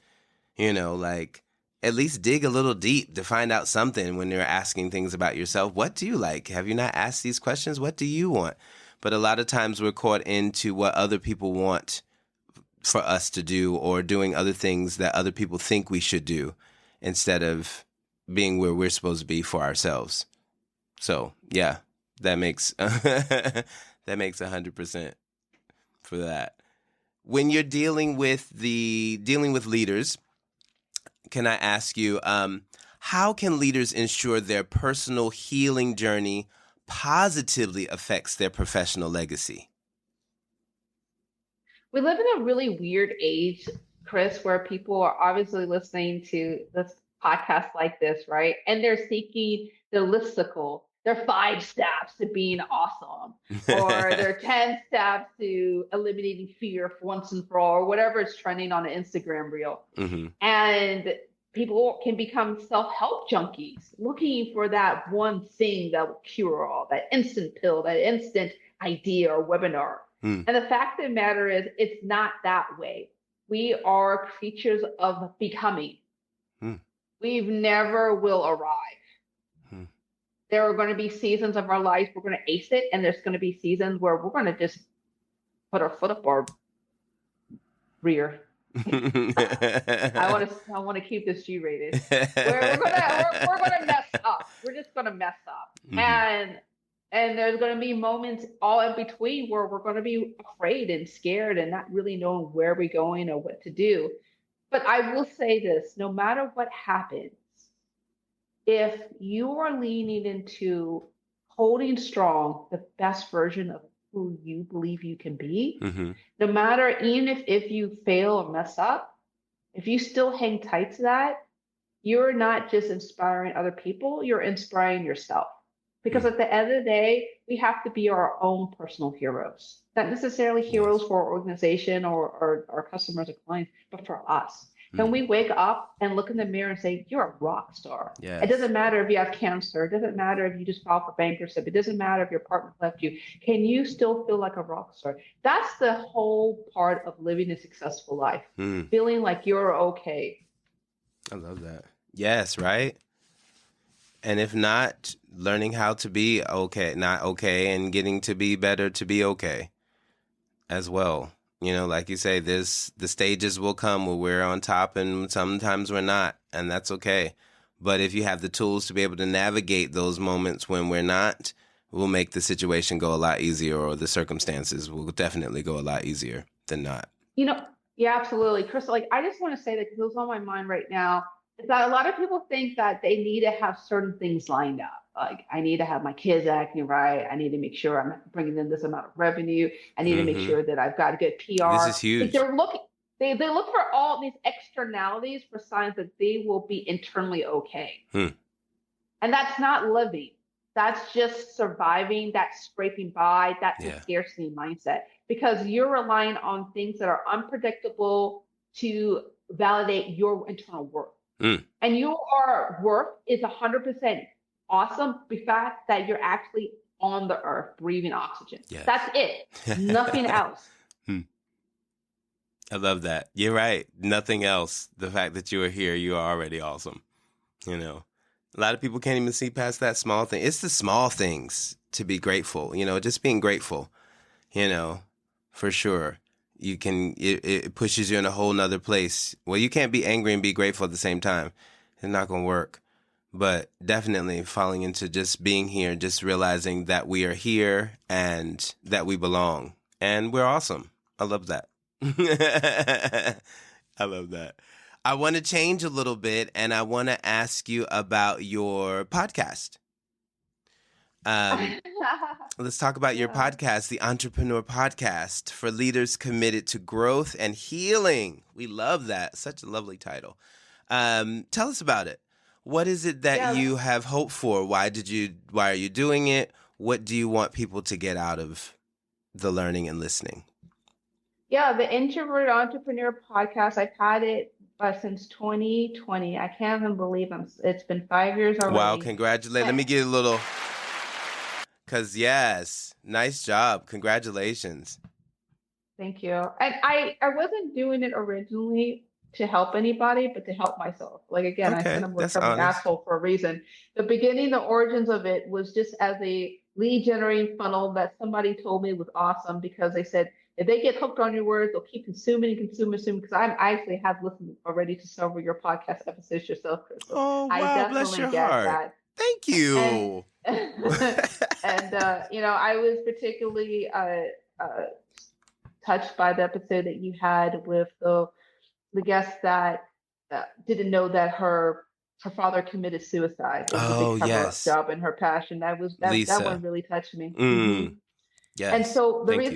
you know, like, at least dig a little deep to find out something when you're asking things about yourself. What do you like? Have you not asked these questions? What do you want? But a lot of times we're caught into what other people want for us to do, or doing other things that other people think we should do, instead of being where we're supposed to be for ourselves. So yeah, that makes that makes 100% for that. When you're dealing with leaders, can I ask you, how can leaders ensure their personal healing journey positively affects their professional legacy? We live in a really weird age, Chris, where people are obviously listening to this podcast like this, right? And they're seeking the listicle, their 5 steps to being awesome, or their 10 steps to eliminating fear for once and for all, or whatever is trending on an Instagram reel. Mm-hmm. And people can become self-help junkies looking for that one thing that will cure all, that instant pill, that instant idea or webinar. And the fact of the matter is, it's not that way. We are creatures of becoming. We never will arrive. There are going to be seasons of our lives we're going to ace it, and there's going to be seasons where we're going to just put our foot up our rear. I want to keep this G-rated. We're gonna mess up. We're just gonna mess up, and there's gonna be moments all in between where we're gonna be afraid and scared and not really knowing where we're going or what to do. But I will say this: no matter what happens, if you are leaning into holding strong the best version of who you believe you can be, no matter, even if you fail or mess up, if you still hang tight to that, you're not just inspiring other people, you're inspiring yourself. Because at the end of the day, we have to be our own personal heroes, not necessarily heroes for our organization or our customers or clients, but for us. When we wake up and look in the mirror and say, you're a rock star. It doesn't matter if you have cancer. It doesn't matter if you just filed for bankruptcy. It doesn't matter if your partner left you. Can you still feel like a rock star? That's the whole part of living a successful life. Feeling like you're okay. I love that. Yes, right? And if not, learning how to be okay, not okay, and getting to be better to be okay as well. You know, like you say, the stages will come where we're on top and sometimes we're not, and that's okay. But if you have the tools to be able to navigate those moments when we're not, we'll make the situation go a lot easier, or the circumstances will definitely go a lot easier than not. You know, yeah, absolutely. Crystal, like, I just want to say that because it's on my mind right now, is that a lot of people think that they need to have certain things lined up. Like, I need to have my kids acting right. I need to make sure I'm bringing in this amount of revenue. I need to make sure that I've got good PR. This is huge. Like they look for all these externalities for signs that they will be internally okay. And that's not living. That's just surviving. That's scraping by. That's a scarcity mindset, because you're relying on things that are unpredictable to validate your internal worth. And your worth is 100% awesome. The fact that you're actually on the earth breathing oxygen. That's it. Nothing else. I love that. You're right. Nothing else. The fact that you are here, you are already awesome. You know, a lot of people can't even see past that small thing. It's the small things to be grateful, you know, just being grateful, you know, for sure. You can, it pushes you in a whole nother place. Well, you can't be angry and be grateful at the same time. It's not going to work. But definitely falling into just being here, just realizing that we are here and that we belong. And we're awesome. I love that. I love that. I want to change a little bit, and I want to ask you about your podcast. Let's talk about your podcast, the Entrepreneur Podcast for Leaders Committed to Growth and Healing. We love that. Such a lovely title. Tell us about it. What is it that you have hope for? Why are you doing it? What do you want people to get out of the learning and listening? Yeah, the Introvert Entrepreneur Podcast, I've had it since 2020. I can't even believe it's been 5 years already. Wow, congratulations. Let me get a little, because yes, nice job. Congratulations. Thank you. And I wasn't doing it originally to help anybody, but to help myself. Like, again, I said Okay, I'm a that's recovering honest. asshole for a reason. The beginning, the origins of it was just as a lead generating funnel that somebody told me was awesome because they said, if they get hooked on your words, they'll keep consuming and consuming. Because I actually have listened already to several of your podcast episodes yourself, Chris. So Oh, I wow, bless definitely your get heart. that. Thank And you. and I was particularly touched by the episode that you had with the guest that didn't know that her father committed suicide. It was a Oh, big cover up yes. job in her passion. That one Lisa. really touched me. Mm, And yes. so Thank you.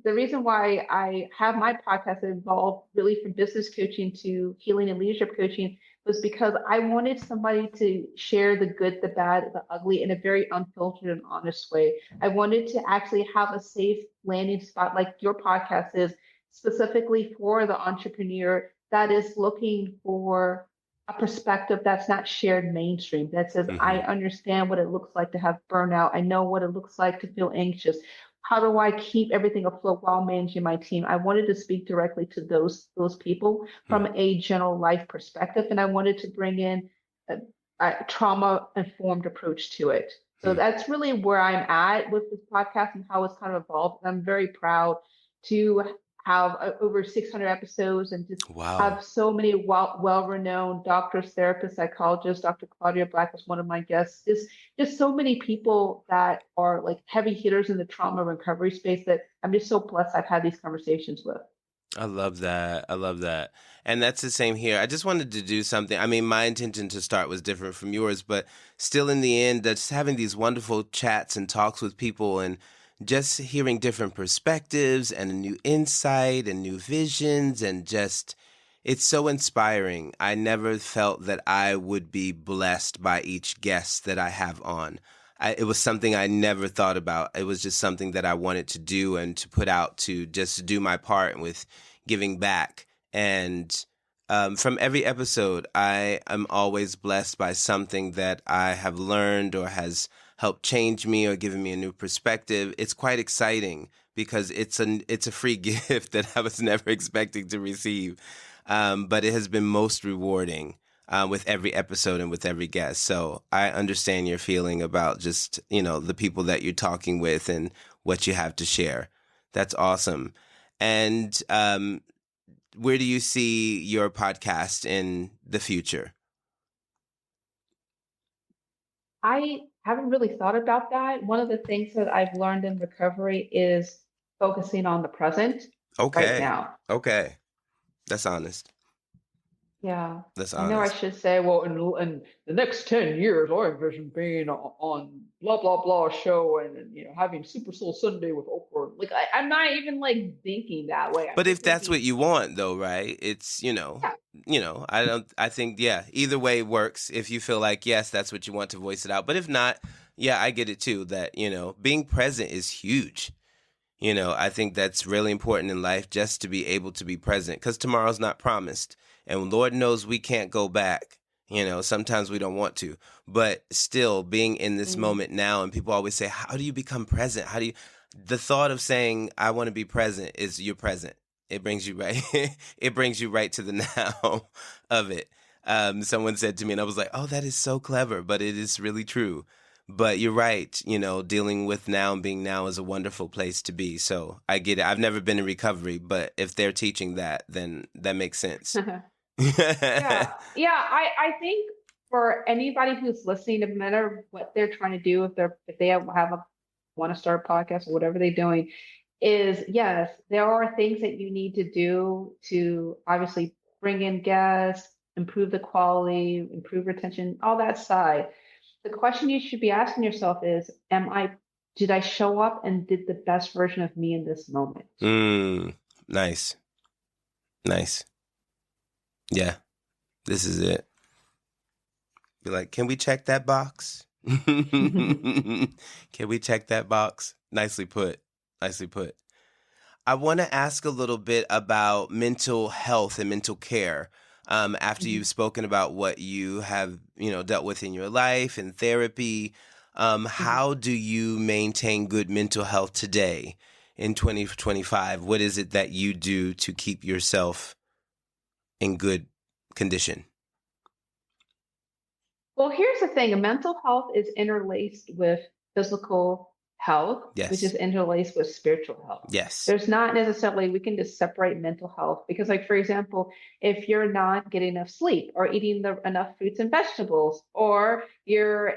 the reason why I have my podcast involved really from business coaching to healing and leadership coaching was because I wanted somebody to share the good, the bad, the ugly in a very unfiltered and honest way. I wanted to actually have a safe landing spot like your podcast is specifically for the entrepreneur that is looking for a perspective that's not shared mainstream, that says, I Hmm. understand what it looks like to have burnout. I know what it looks like to feel anxious. How do I keep everything afloat while managing my team? I wanted to speak directly to those people from a general life perspective, and I wanted to bring in a trauma informed approach to it. So Hmm. that's really where I'm at with this podcast and how it's kind of evolved. And I'm very proud to have over 600 episodes and just Wow. have so many well-renowned doctors, therapists, psychologists. Dr. Claudia Black was one of my guests. Just so many people that are like heavy hitters in the trauma recovery space that I'm just so blessed I've had these conversations with. I love that. I love that. And that's the same here. I just wanted to do something. I mean, my intention to start was different from yours, but still in the end, just having these wonderful chats and talks with people and just hearing different perspectives and a new insight and new visions and just it's so inspiring. I never felt that I would be blessed by each guest that I have on. It was something I never thought about. It was just something that I wanted to do and to put out to just do my part with giving back. And from every episode, I am always blessed by something that I have learned or has helped change me or given me a new perspective. It's quite exciting because it's a free gift that I was never expecting to receive, but it has been most rewarding. With every episode and with every guest. So I understand your feeling about just, the people that you're talking with and what you have to share. That's awesome. And where do you see your podcast in the future? I haven't really thought about that. One of the things that I've learned in recovery is focusing on the present right Okay. now. Okay. That's honest. Yeah, That's I know I honest. should say, well, in the next 10 years, I envision being on blah, blah, blah show and having Super Soul Sunday with Oprah. Like, I'm not even like thinking that way. I'm But just if that's thinking, what you want though, right? It's, yeah, I think, yeah, either way works. If you feel like, yes, that's what you want to voice it out. But if not, yeah, I get it too that, being present is huge. I think that's really important in life just to be able to be present because tomorrow's not promised. And Lord knows we can't go back. Sometimes we don't want to, but still being in this mm, moment now. And people always say, how do you become present? The thought of saying, I want to be present is you're present. It brings you right. It brings you right to the now of it. Someone said to me and I was like, oh, that is so clever, but it is really true. But you're right, dealing with now and being now is a wonderful place to be. So I get it. I've never been in recovery, but if they're teaching that, then that makes sense. yeah, yeah. I think for anybody who's listening, no matter what they're trying to do, if they want to start a podcast or whatever they're doing, is yes, there are things that you need to do to obviously bring in guests, improve the quality, improve retention, all that side. The question you should be asking yourself is, did I show up and did the best version of me in this moment? Nice. Nice. Yeah, this is it. Be like, can we check that box? Can we check that box? Nicely put. Nicely put. I want to ask a little bit about mental health and mental care. After Mhm, you've spoken about what you have, dealt with in your life and therapy, mhm. how do you maintain good mental health today in 2025? What is it that you do to keep yourself in good condition? Well, here's the thing, mental health is interlaced with physical health, which is Yes. interlaced with spiritual health. Yes. There's not necessarily, we can just separate mental health because, like, for example, if you're not getting enough sleep or eating enough fruits and vegetables, or you're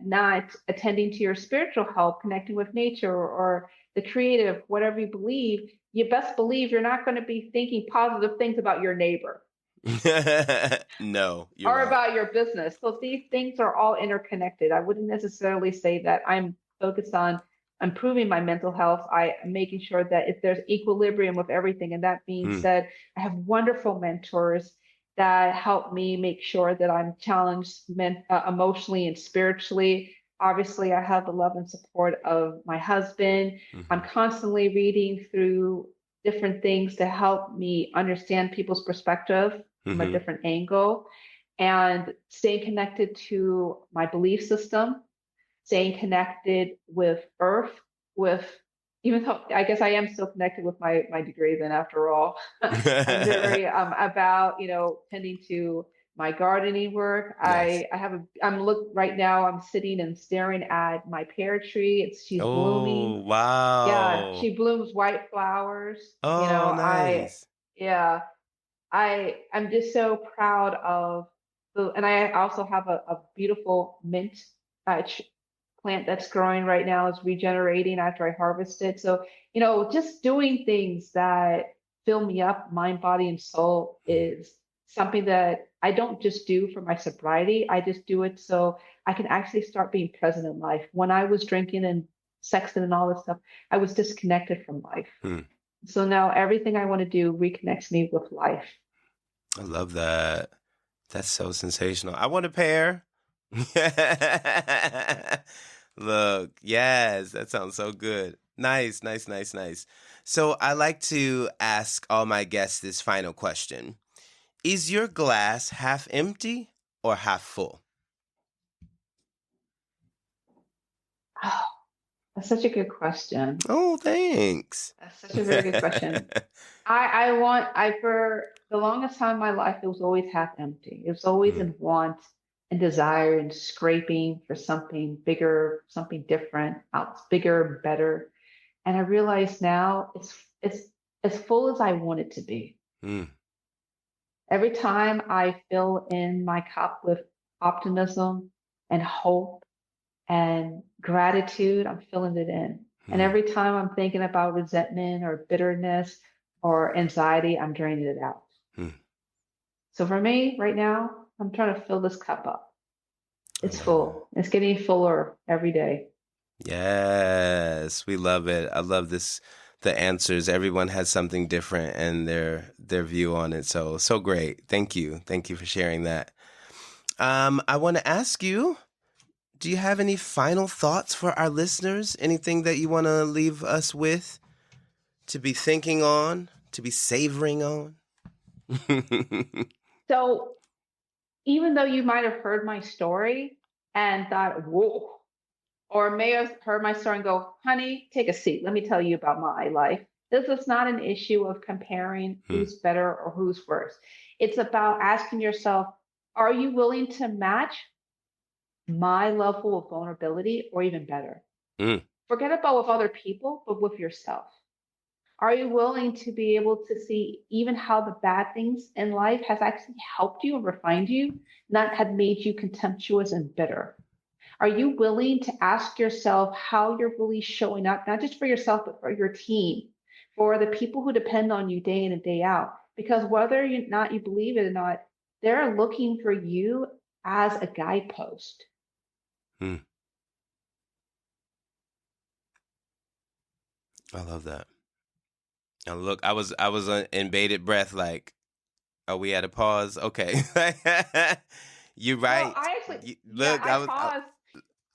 not attending to your spiritual health, connecting with nature or the creative, whatever you believe, you best believe you're not going to be thinking positive things about your neighbor No, you're or right. about your business. So these things are all interconnected. I wouldn't necessarily say that I'm focused on improving my mental health. I am making sure that if there's equilibrium with everything, and that being Hmm. said, I have wonderful mentors that help me make sure that I'm challenged emotionally and spiritually. Obviously, I have the love and support of my husband. I'm Hmm. constantly reading through different things to help me understand people's perspective from a Hmm. different angle and staying connected to my belief system, staying connected with earth, with even though I guess I am still connected with my degree then after all. I'm very about, tending to my gardening work. Yes. I'm look right now, I'm sitting and staring at my pear tree. She's Oh, blooming. Yeah, wow. she blooms white flowers. Oh, I nice. yeah, I'm just so proud of and I also have a beautiful mint uh, plant that's growing right now, is regenerating after I harvest it. So, just doing things that fill me up, mind, body, and soul is something that I don't just do for my sobriety. I just do it so I can actually start being present in life. When I was drinking and sexting and all this stuff, I was disconnected from life. Hmm. So now everything I want to do reconnects me with life. I love that. That's so sensational. I want a pair. Look, yes, that sounds so good. Nice, nice, nice, nice. So I like to ask all my guests this final question. Is your glass half empty or half full? Oh, that's such a good question. Oh, thanks. That's such a very good question. For the longest time in my life, it was always half empty. It was always Hmm. in want and desire and scraping for something bigger, something different, bigger, better. And I realize now it's as full as I want it to be. Hmm. Every time I fill in my cup with optimism and hope and gratitude, I'm filling it in. And Hmm. every time I'm thinking about resentment or bitterness or anxiety, I'm draining it out. Hmm. So for me right now, I'm trying to fill this cup up. I It's love it. full. It's getting fuller every day. Yes, we love it. I love this. The answers. Everyone has something different and their view on it. So so great. Thank you. Thank you for sharing that. I want to ask you, do you have any final thoughts for our listeners? Anything that you want to leave us with to be thinking on, to be savoring on? So even though you might have heard my story and thought, whoa, or may have heard my story and go, honey, take a seat. Let me tell you about my life. This is not an issue of comparing Hmm. who's better or who's worse. It's about asking yourself, are you willing to match my level of vulnerability or even better? Mm. Forget about with other people, but with yourself. Are you willing to be able to see even how the bad things in life has actually helped you and refined you, not had made you contemptuous and bitter? Are you willing to ask yourself how you're really showing up, not just for yourself, but for your team, for the people who depend on you day in and day out? Because whether you not you believe it or not, they're looking for you as a guidepost. Mm. I love that. And look, I was in bated breath, like, are we at a pause? Okay. You're Well, right. I actually, yeah, Look, I I was I, paused.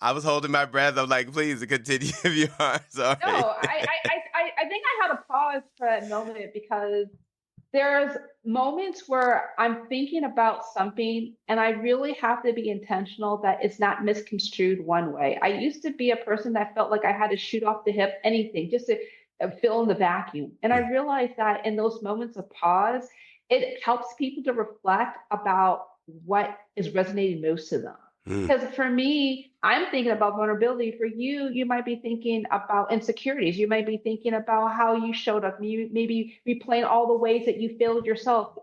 I was holding my breath. I'm like, please continue if you are. No, Sorry. I think I had a pause for a moment because there's moments where I'm thinking about something and I really have to be intentional that it's not misconstrued one way. I used to be a person that felt like I had to shoot off the hip anything just to fill in the vacuum. And I Mm. realized that in those moments of pause, it helps people to reflect about what is resonating most to them. Because for me, I'm thinking about vulnerability. For you, you might be thinking about insecurities. You might be thinking about how you showed up. You maybe replaying all the ways that you failed yourself.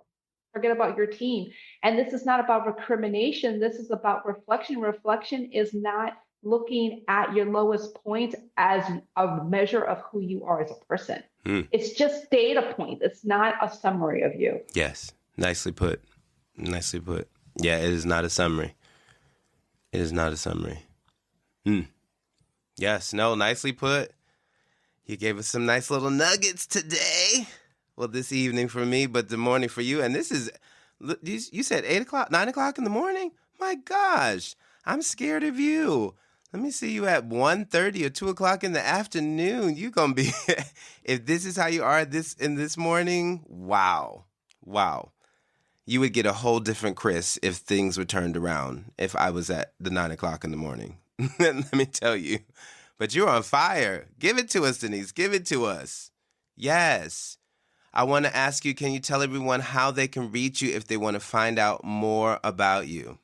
Forget about your team. And this is not about recrimination. This is about reflection. Reflection is not looking at your lowest point as a measure of who you are as a person. It's just data points. It's not a summary of you. Yes. Nicely put. Nicely put. Yeah, it is not a summary. It is not a summary. Yes, no, nicely put. You gave us some nice little nuggets today. Well, this evening for me, but the morning for you. And this is, you said 8 o'clock, 9 o'clock in the morning? My gosh, I'm scared of you. Let me see you at 1:30 or 2 o'clock in the afternoon. You going to be, if this is how you are in this morning, wow. You would get a whole different Chris if things were turned around, if I was at the 9 o'clock in the morning. Let me tell you. But you're on fire. Give it to us, Denise. Give it to us. Yes. I want to ask you, can you tell everyone how they can reach you if they want to find out more about you?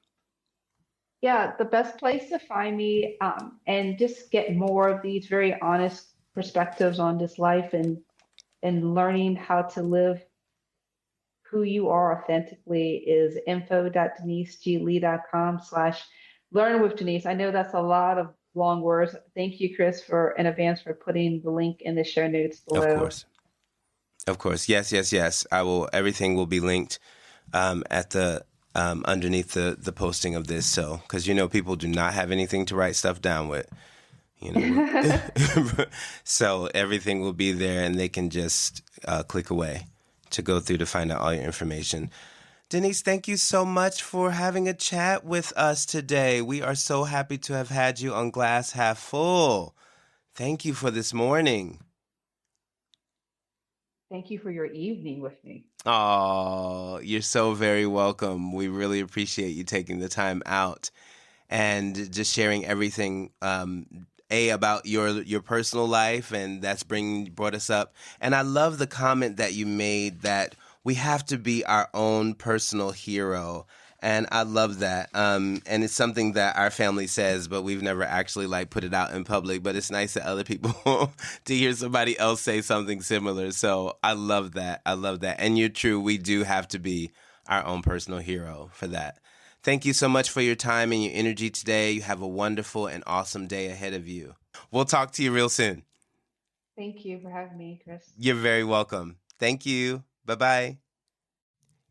Yeah, the best place to find me and just get more of these very honest perspectives on this life and learning how to live who you are authentically is info.deniseglee.com/learn with Denise. I know that's a lot of long words. Thank you, Chris, in advance for putting the link in the show notes below. Of course. Yes. I will. Everything will be linked at the underneath the posting of this. So, because people do not have anything to write stuff down with. So everything will be there, and they can just click away to go through to find out all your information. Denise, thank you so much for having a chat with us today. We are so happy to have had you on Glass Half Full. Thank you for this morning. Thank you for your evening with me. Oh, you're so very welcome. We really appreciate you taking the time out and just sharing everything about your personal life, and that's brought us up. And I love the comment that you made that we have to be our own personal hero. And I love that. And it's something that our family says, but we've never actually put it out in public. But it's nice that other people to hear somebody else say something similar. So I love that. And you're true. We do have to be our own personal hero for that. Thank you so much for your time and your energy today. You have a wonderful and awesome day ahead of you. We'll talk to you real soon. Thank you for having me, Chris. You're very welcome. Thank you. Bye-bye.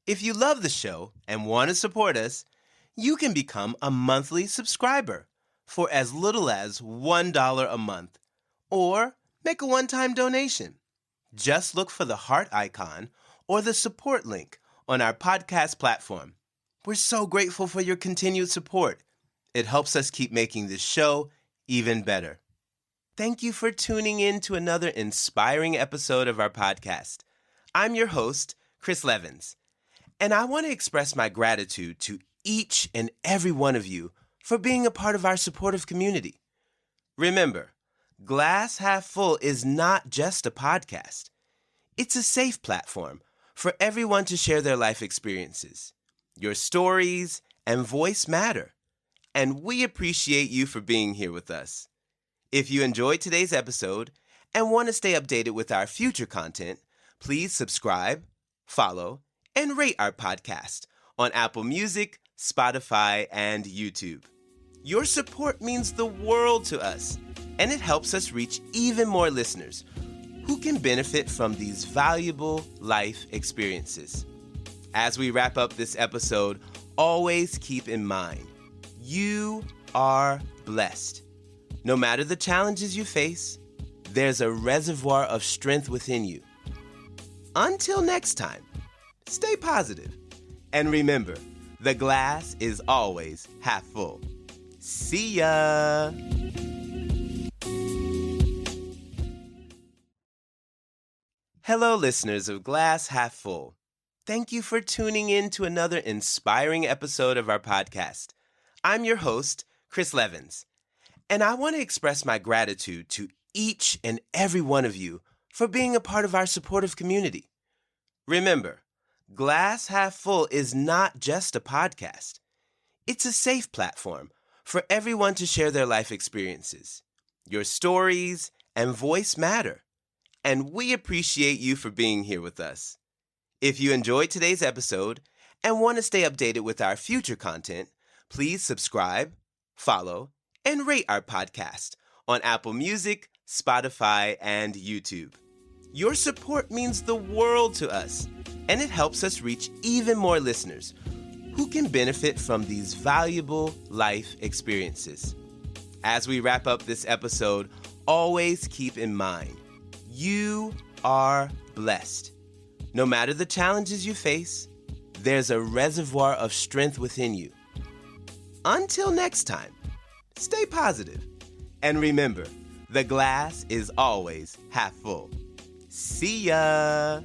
If you love the show and want to support us, you can become a monthly subscriber for as little as $1 a month, or make a one-time donation. Just look for the heart icon or the support link on our podcast platform. We're so grateful for your continued support. It helps us keep making this show even better. Thank you for tuning in to another inspiring episode of our podcast. I'm your host, Chris Levins, and I want to express my gratitude to each and every one of you for being a part of our supportive community. Remember, Glass Half Full is not just a podcast. It's a safe platform for everyone to share their life experiences. Your stories and voice matter, and we appreciate you for being here with us. If you enjoyed today's episode and want to stay updated with our future content, please subscribe, follow, and rate our podcast on Apple Music, Spotify, and YouTube. Your support means the world to us, and it helps us reach even more listeners who can benefit from these valuable life experiences. As we wrap up this episode, always keep in mind, you are blessed. No matter the challenges you face, there's a reservoir of strength within you. Until next time, stay positive, and remember, the glass is always half full. See ya! Hello, listeners of Glass Half Full. Thank you for tuning in to another inspiring episode of our podcast. I'm your host, Chris Levins, and I want to express my gratitude to each and every one of you for being a part of our supportive community. Remember, Glass Half Full is not just a podcast. It's a safe platform for everyone to share their life experiences. Your stories and voice matter, and we appreciate you for being here with us. If you enjoyed today's episode and want to stay updated with our future content, please subscribe, follow, and rate our podcast on Apple Music, Spotify, and YouTube. Your support means the world to us, and it helps us reach even more listeners who can benefit from these valuable life experiences. As we wrap up this episode, always keep in mind, you are blessed. No matter the challenges you face, there's a reservoir of strength within you. Until next time, stay positive. And remember, the glass is always half full. See ya!